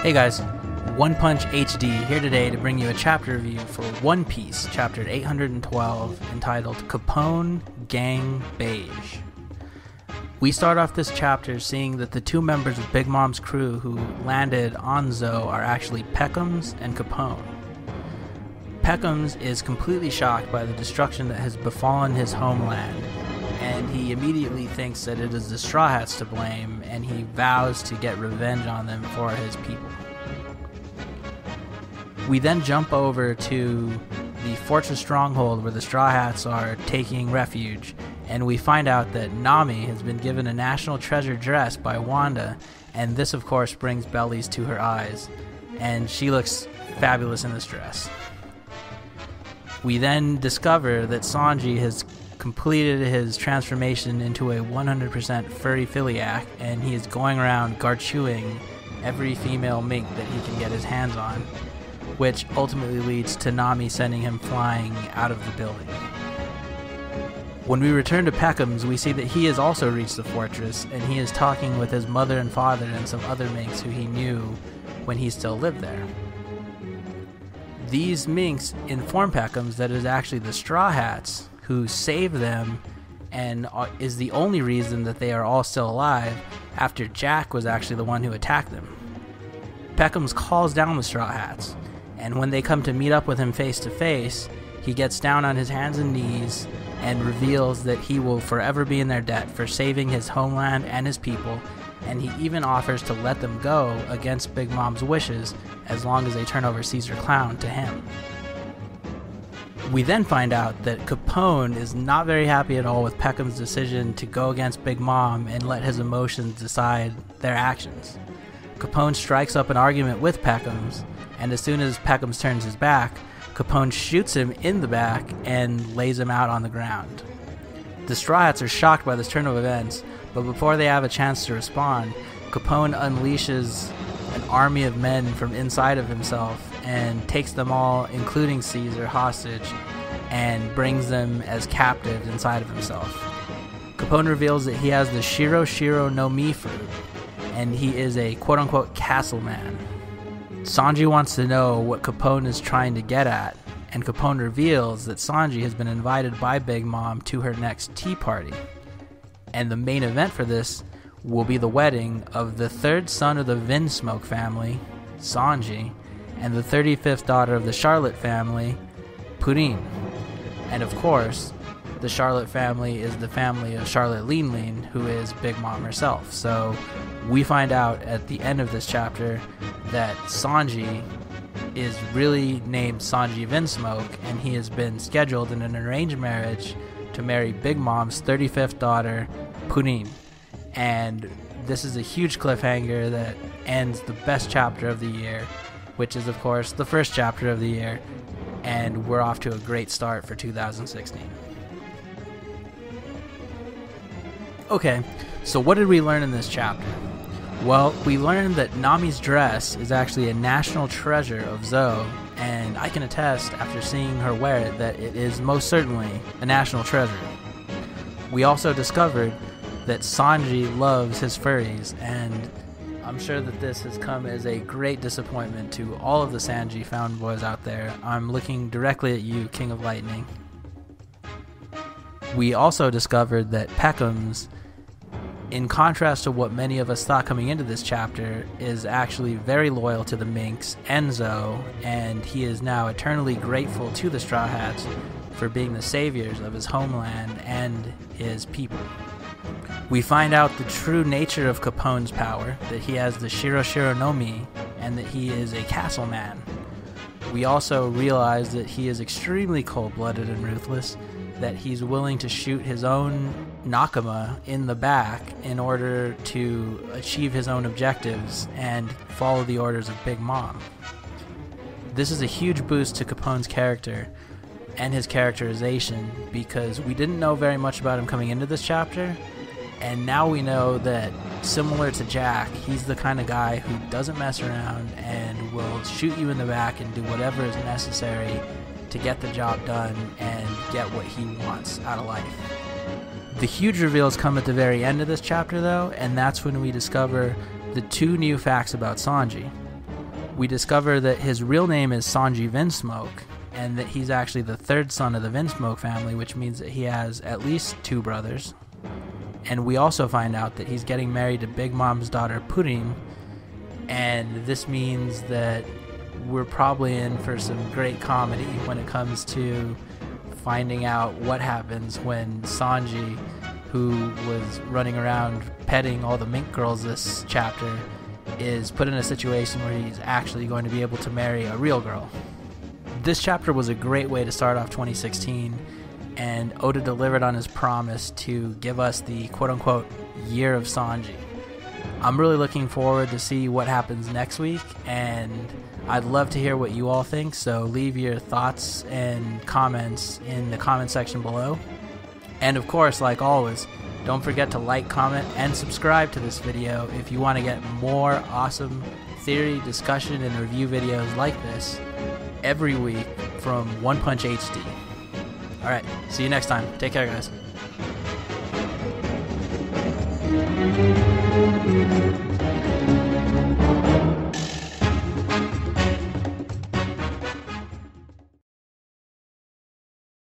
Hey guys, One Punch HD here today to bring you a chapter review for One Piece, chapter 812, entitled Capone Gang Beige. We start off this chapter seeing that the two members of Big Mom's crew who landed on Zou are actually Pekoms and Capone. Pekoms is completely shocked by the destruction that has befallen his homeland, and he immediately thinks that it is the Strawhats to blame, and he vows to get revenge on them for his people. We then jump over to the fortress stronghold where the Strawhats are taking refuge, and we find out that Nami has been given a national treasure dress by Wanda, and this of course brings bellies to her eyes, and she looks fabulous in this dress. We then discover that Sanji has completed his transformation into a 100% furry philiac, and he is going around garchewing every female mink that he can get his hands on, which ultimately leads to Nami sending him flying out of the building. When we return to Pekoms, we see that he has also reached the fortress, and he is talking with his mother and father and some other minks who he knew when he still lived there. These minks inform Pekoms that it is actually the Strawhats who saved them and is the only reason that they are all still alive after Jack was actually the one who attacked them. Pekoms calls down the Strawhats, and when they come to meet up with him face to face, he gets down on his hands and knees and reveals that he will forever be in their debt for saving his homeland and his people, and he even offers to let them go against Big Mom's wishes as long as they turn over Caesar Clown to him. We then find out that Capone is not very happy at all with Pekom's decision to go against Big Mom and let his emotions decide their actions. Capone strikes up an argument with Pekoms, and as soon as Pekoms turns his back, Capone shoots him in the back and lays him out on the ground. The Strawhats are shocked by this turn of events, but before they have a chance to respond, Capone unleashes an army of men from inside of himself and takes them all, including Caesar, hostage, and brings them as captives inside of himself. Capone reveals that he has the Shiro Shiro no Mi fruit, and he is a quote-unquote castle man. Sanji wants to know what Capone is trying to get at, and Capone reveals that Sanji has been invited by Big Mom to her next tea party. And the main event for this will be the wedding of the third son of the Vinsmoke family, Sanji, and the 35th daughter of the Charlotte family, Purin. And of course, the Charlotte family is the family of Charlotte Lean Lean, who is Big Mom herself. So we find out at the end of this chapter that Sanji is really named Sanji Vinsmoke, and he has been scheduled in an arranged marriage to marry Big Mom's 35th daughter, Purin. And this is a huge cliffhanger that ends the best chapter of the year, which is of course the first chapter of the year, and we're off to a great start for 2016. Okay, so what did we learn in this chapter? Well, we learned that Nami's dress is actually a national treasure of Zou, and I can attest after seeing her wear it that it is most certainly a national treasure. We also discovered that Sanji loves his furries, and I'm sure that this has come as a great disappointment to all of the Sanji found boys out there. I'm looking directly at you, King of Lightning. We also discovered that Pekoms, in contrast to what many of us thought coming into this chapter, is actually very loyal to the Minks and Zou, and he is now eternally grateful to the Strawhats for being the saviors of his homeland and his people. We find out the true nature of Capone's power, that he has the Shiro Shiro no Mi, and that he is a castle man. We also realize that he is extremely cold-blooded and ruthless, that he's willing to shoot his own Nakama in the back in order to achieve his own objectives and follow the orders of Big Mom. This is a huge boost to Capone's character and his characterization, because we didn't know very much about him coming into this chapter, and now we know that, similar to Jack, he's the kind of guy who doesn't mess around and will shoot you in the back and do whatever is necessary to get the job done and get what he wants out of life. The huge reveals come at the very end of this chapter though, and that's when we discover the two new facts about Sanji. we discover that his real name is Sanji Vinsmoke, and that he's actually the third son of the Vinsmoke family, which means that he has at least 2 brothers. And we also find out that he's getting married to Big Mom's daughter Pudding, and this means that we're probably in for some great comedy when it comes to finding out what happens when Sanji, who was running around petting all the mink girls this chapter, is put in a situation where he's actually going to be able to marry a real girl. This chapter was a great way to start off 2016, and Oda delivered on his promise to give us the quote-unquote Year of Sanji. I'm really looking forward to see what happens next week, and I'd love to hear what you all think, so leave your thoughts and comments in the comment section below. And of course, like always, don't forget to like, comment, and subscribe to this video if you want to get more awesome theory, discussion, and review videos like this every week from One Punch HD. Alright, see you next time. Take care, guys.